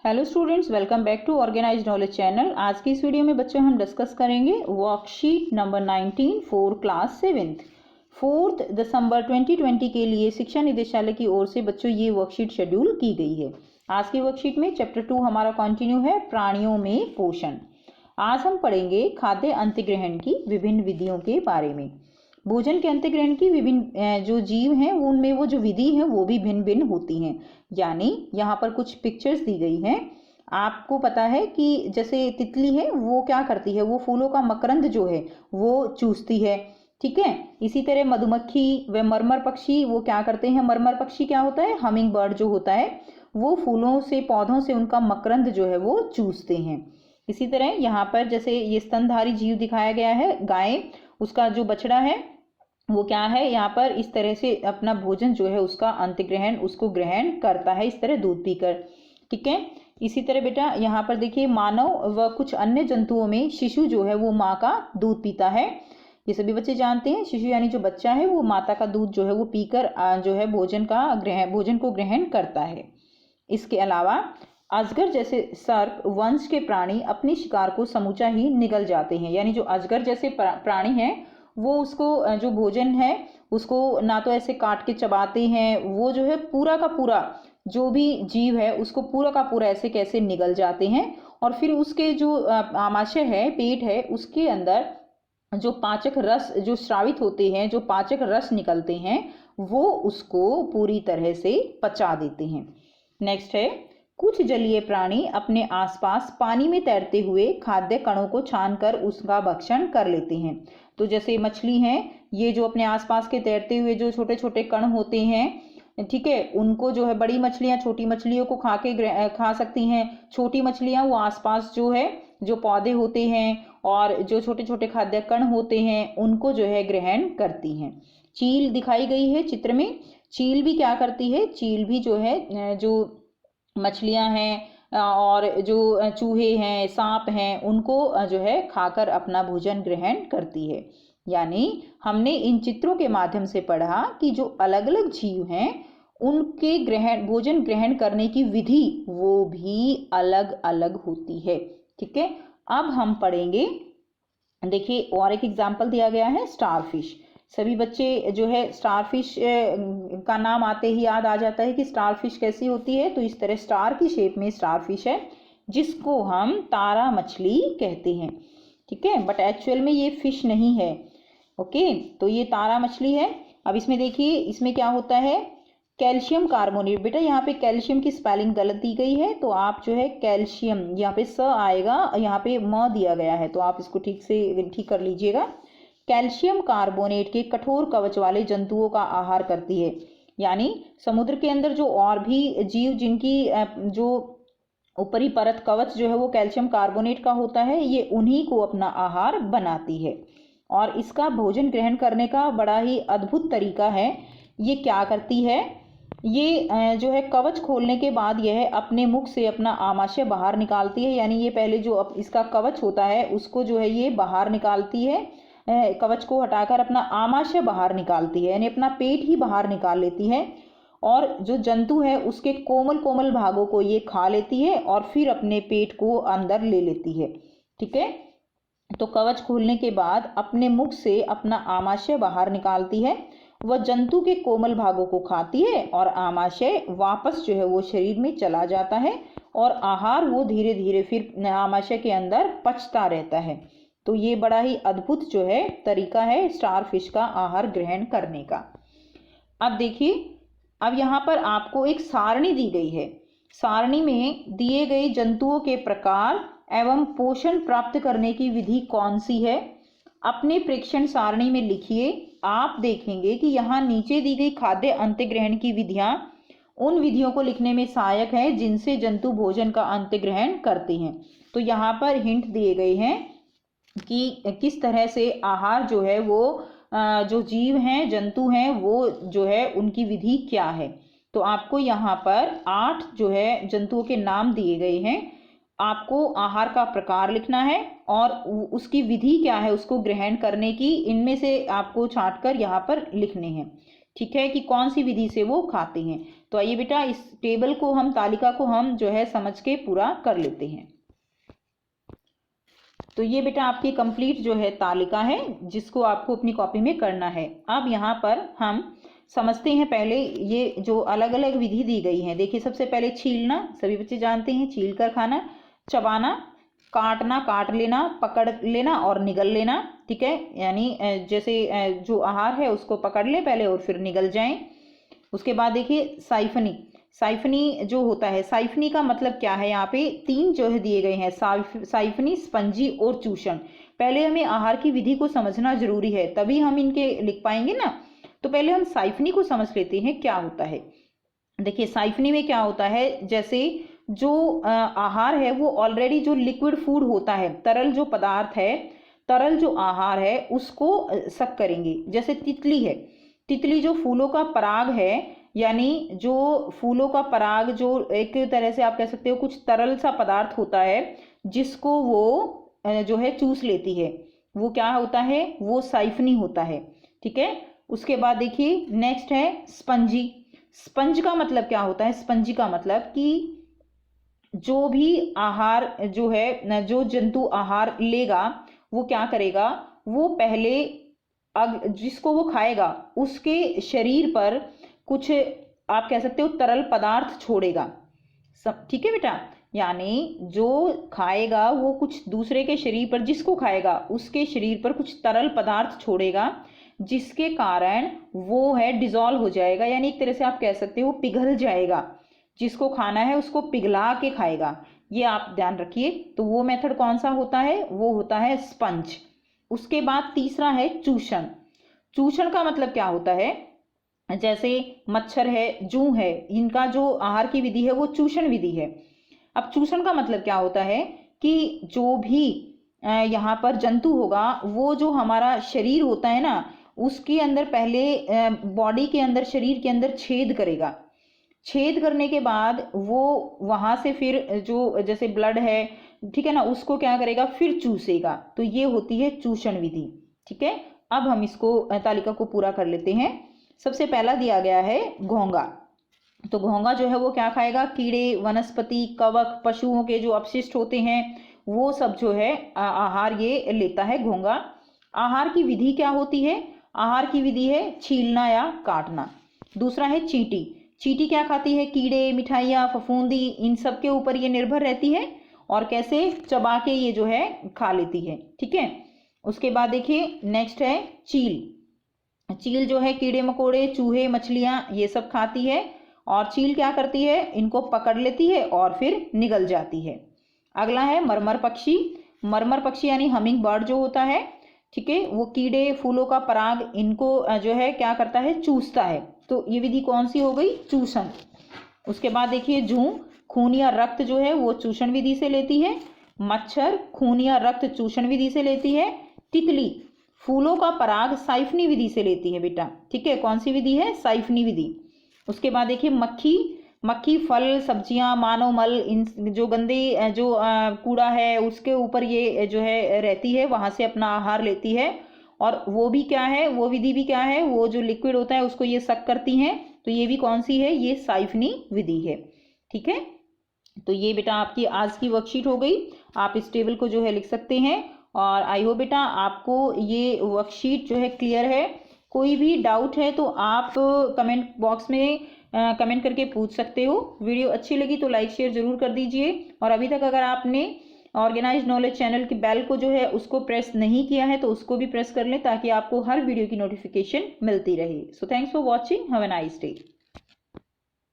Hello students, welcome back to organized knowledge channel. आज की इस वीडियो में बच्चों हम डिस्कस करेंगे worksheet number 19 for class 7th 4 दिसंबर 2020 के लिए शिक्षा निदेशालय की ओर से बच्चों ये वर्कशीट शेड्यूल की गई है। आज की वर्कशीट में चैप्टर 2 हमारा कंटिन्यू है, प्राणियों में पोषण। आज हम पढ़ेंगे खाद्य अंतर्ग्रहण की विभिन्न विधियों के बारे में। भोजन के अंतर्ग्रहण की विभिन्न जो जीव हैं उनमें वो जो विधि है वो भी भिन्न भिन्न होती हैं। यानी यहाँ पर कुछ पिक्चर्स दी गई हैं। आपको पता है कि जैसे तितली है वो क्या करती है, वो फूलों का मकरंद जो है वो चूसती है, ठीक है। इसी तरह मधुमक्खी व मरमर पक्षी वो क्या करते हैं, मरमर पक्षी क्या होता है, हमिंग बर्ड जो होता है वो फूलों से पौधों से उनका मकरंद जो है वो चूसते हैं। इसी तरह यहाँ पर जैसे ये स्तनधारी जीव दिखाया गया है, गाय, उसका जो बछड़ा है वो क्या है, यहाँ पर इस तरह से अपना भोजन जो है उसका अंतग्रहण उसको ग्रहण करता है, इस तरह दूध पीकर, ठीक है। इसी तरह बेटा यहाँ पर देखिए मानव व कुछ अन्य जंतुओं में शिशु जो है वो माँ का दूध पीता है। ये सभी बच्चे जानते हैं, शिशु यानी जो बच्चा है वो माता का दूध जो है वो पीकर जो है भोजन को ग्रहण करता है। इसके अलावा अजगर जैसे सर्प वंश के प्राणी अपने शिकार को समूचा ही निगल जाते हैं। यानी जो अजगर जैसे प्राणी हैं वो उसको जो भोजन है उसको ना तो ऐसे काट के चबाते हैं, वो जो है पूरा का पूरा जो भी जीव है उसको पूरा का पूरा ऐसे कैसे निगल जाते हैं। और फिर उसके जो आमाशय है, पेट है, उसके अंदर जो पाचक रस जो स्रावित होते हैं, जो पाचक रस निकलते हैं वो उसको पूरी तरह से पचा देते हैं। नेक्स्ट है, कुछ जलीय प्राणी अपने आसपास पानी में तैरते हुए खाद्य कणों को छानकर उसका भक्षण कर लेते हैं। तो जैसे मछली हैं, ये जो अपने आसपास के तैरते हुए जो छोटे छोटे कण होते हैं, ठीक है, उनको जो है बड़ी मछलियां छोटी मछलियों को खा सकती हैं। छोटी मछलियां वो आसपास जो है जो पौधे होते हैं और जो छोटे छोटे खाद्य कण होते हैं उनको जो है ग्रहण करती हैं। चील दिखाई गई है चित्र में। चील भी क्या करती है, चील भी जो है जो मछलियां हैं और जो चूहे हैं, सांप हैं, उनको जो है खाकर अपना भोजन ग्रहण करती है। यानी हमने इन चित्रों के माध्यम से पढ़ा कि जो अलग अलग जीव हैं उनके भोजन ग्रहण करने की विधि वो भी अलग अलग होती है, ठीक है। अब हम पढ़ेंगे, देखिए और एक एग्जाम्पल दिया गया है, स्टारफिश। सभी बच्चे जो है स्टारफिश का नाम आते ही याद आ जाता है कि स्टारफिश कैसी होती है। तो इस तरह स्टार की शेप में स्टारफिश है जिसको हम तारा मछली कहते हैं, ठीक है, बट एक्चुअल में ये फिश नहीं है। ओके, तो ये तारा मछली है। अब इसमें देखिए, इसमें क्या होता है, कैल्शियम कार्बोनेट। बेटा यहाँ पे कैल्शियम की स्पेलिंग गलत दी गई है, तो आप जो है कैल्शियम, यहाँ पे स आएगा, यहाँ पे म दिया गया है, तो आप इसको ठीक कर लीजिएगा। कैल्शियम कार्बोनेट के कठोर कवच वाले जंतुओं का आहार करती है। यानी समुद्र के अंदर जो और भी जीव जिनकी जो ऊपरी परत कवच जो है वो कैल्शियम कार्बोनेट का होता है, ये उन्हीं को अपना आहार बनाती है। और इसका भोजन ग्रहण करने का बड़ा ही अद्भुत तरीका है। ये क्या करती है, ये जो है कवच खोलने के बाद यह अपने मुख से अपना आमाशय बाहर निकालती है। यानी ये पहले जो इसका कवच होता है उसको जो है ये बाहर निकालती है, कवच को हटाकर अपना आमाशय बाहर निकालती है, यानी अपना पेट ही बाहर निकाल लेती है। और जो जंतु है उसके कोमल कोमल भागों को ये खा लेती है और फिर अपने पेट को अंदर ले लेती है, ठीक है। तो कवच खोलने के बाद अपने मुख से अपना आमाशय बाहर निकालती है, वह जंतु के कोमल भागों को खाती है और आमाशय वापस जो है वो शरीर में चला जाता है और आहार वो धीरे धीरे फिर आमाशय के अंदर पचता रहता है। तो ये बड़ा ही अद्भुत जो है तरीका है स्टारफिश का आहार ग्रहण करने का। अब देखिए, अब यहाँ पर आपको एक सारणी दी गई है। सारणी में दिए गए जंतुओं के प्रकार एवं पोषण प्राप्त करने की विधि कौन सी है, अपने प्रेक्षण सारणी में लिखिए। आप देखेंगे कि यहाँ नीचे दी गई खाद्य अंतग्रहण की विधियां उन विधियों को लिखने में सहायक है जिनसे जंतु भोजन का अंतग्रहण करते हैं। तो यहाँ पर हिंट दिए गए हैं कि किस तरह से आहार जो है वो जो जीव हैं, जंतु हैं, वो जो है उनकी विधि क्या है। तो आपको यहाँ पर 8 जो है जंतुओं के नाम दिए गए हैं। आपको आहार का प्रकार लिखना है और उसकी विधि क्या है उसको ग्रहण करने की, इनमें से आपको छांटकर यहाँ पर लिखने हैं। ठीक है, कि कौन सी विधि से वो खाते हैं। तो आइए बेटा इस टेबल को हम, तालिका को हम जो है समझ के पूरा कर लेते हैं। तो ये बेटा आपकी कंप्लीट जो है तालिका है जिसको आपको अपनी कॉपी में करना है। अब यहाँ पर हम समझते हैं पहले ये जो अलग अलग विधि दी गई है। देखिए सबसे पहले छीलना, सभी बच्चे जानते हैं, छील कर खाना। चबाना, काटना, काट लेना, पकड़ लेना और निगल लेना। ठीक है, यानी जैसे जो आहार है उसको पकड़ ले पहले और फिर निगल जाएं। उसके बाद देखिए साइफनी, साइफनी जो होता है, साइफनी का मतलब क्या है, यहाँ पे 3 जो है दिए गए हैं, साइफनी, स्पंजी और चूषण। पहले हमें आहार की विधि को समझना जरूरी है, तभी हम इनके लिख पाएंगे ना। तो पहले हम साइफनी को समझ लेते हैं क्या होता है। देखिए साइफनी में क्या होता है, जैसे जो आहार है वो ऑलरेडी जो लिक्विड फूड होता है, तरल जो पदार्थ है, तरल जो आहार है उसको सक करेंगे। जैसे तितली है, तितली जो फूलों का पराग है, यानी जो फूलों का पराग जो एक तरह से आप कह सकते हो कुछ तरल सा पदार्थ होता है जिसको वो जो है चूस लेती है, वो क्या होता है, वो साइफनी होता है। ठीक है, उसके बाद देखिए नेक्स्ट है स्पंजी। स्पंज का मतलब क्या होता है, स्पंजी का मतलब कि जो भी आहार जो है, जो जंतु आहार लेगा वो क्या करेगा, वो पहले जिसको वो खाएगा उसके शरीर पर कुछ आप कह सकते हो तरल पदार्थ छोड़ेगा। सब ठीक है बेटा, यानी जो खाएगा वो कुछ दूसरे के शरीर पर, जिसको खाएगा उसके शरीर पर कुछ तरल पदार्थ छोड़ेगा, जिसके कारण वो है डिजॉल्व हो जाएगा, यानी एक तरह से आप कह सकते हो पिघल जाएगा। जिसको खाना है उसको पिघला के खाएगा, ये आप ध्यान रखिए। तो वो मेथड कौन सा होता है, वो होता है स्पंज। उसके बाद तीसरा है चूषण। चूषण का मतलब क्या होता है, जैसे मच्छर है, जूं है, इनका जो आहार की विधि है वो चूषण विधि है। अब चूषण का मतलब क्या होता है कि जो भी यहाँ पर जंतु होगा वो जो हमारा शरीर होता है ना, उसके अंदर पहले बॉडी के अंदर, शरीर के अंदर छेद करेगा। छेद करने के बाद वो वहां से फिर जो जैसे ब्लड है, ठीक है ना, उसको क्या करेगा, फिर चूसेगा। तो ये होती है चूषण विधि। ठीक है, अब हम इसको तालिका को पूरा कर लेते हैं। सबसे पहला दिया गया है घोंगा। तो घोंगा जो है वो क्या खाएगा, कीड़े, वनस्पति, कवक, पशुओं के जो अपशिष्ट होते हैं वो सब जो है आहार ये लेता है घोंगा। आहार की विधि क्या होती है, आहार की विधि है छीलना या काटना। दूसरा है चींटी। चींटी क्या खाती है, कीड़े, मिठाइयाँ, फफूंदी, इन सब के ऊपर ये निर्भर रहती है और कैसे चबा के ये जो है खा लेती है। ठीक है, उसके बाद देखिए नेक्स्ट है चील। चील जो है कीड़े मकोड़े, चूहे, मछलियां ये सब खाती है और चील क्या करती है, इनको पकड़ लेती है और फिर निगल जाती है। अगला है मरमर पक्षी। मरमर पक्षी यानी हमिंग बर्ड जो होता है, ठीक है, वो कीड़े, फूलों का पराग, इनको जो है क्या करता है, चूसता है। तो ये विधि कौन सी हो गई, चूषण। उसके बाद देखिए जूं, खून या रक्त जो है वो चूषण विधि से लेती है। मच्छर खून या रक्त चूषण विधि से लेती है। तितली फूलों का पराग साइफनी विधि से लेती है बेटा। ठीक है, कौन सी विधि है, साइफनी विधि। उसके बाद देखिए मक्खी। मक्खी फल, सब्जियां, मानव मल, इन जो गंदे जो कूड़ा है उसके ऊपर ये जो है रहती है, वहां से अपना आहार लेती है। और वो भी क्या है, वो विधि भी क्या है, वो जो लिक्विड होता है उसको ये सक करती हैं। तो ये भी कौन सी है, ये साइफनी विधि है। ठीक है, तो ये बेटा आपकी आज की वर्कशीट हो गई। आप इस टेबल को जो है लिख सकते हैं और आई होप बेटा आपको ये वर्कशीट जो है क्लियर है। कोई भी डाउट है तो आप कमेंट बॉक्स में कमेंट करके पूछ सकते हो। वीडियो अच्छी लगी तो लाइक शेयर जरूर कर दीजिए और अभी तक अगर आपने ऑर्गेनाइज्ड नॉलेज चैनल की बेल को जो है उसको प्रेस नहीं किया है तो उसको भी प्रेस कर लें ताकि आपको हर वीडियो की नोटिफिकेशन मिलती रहे। So thanks for watching, have a nice day.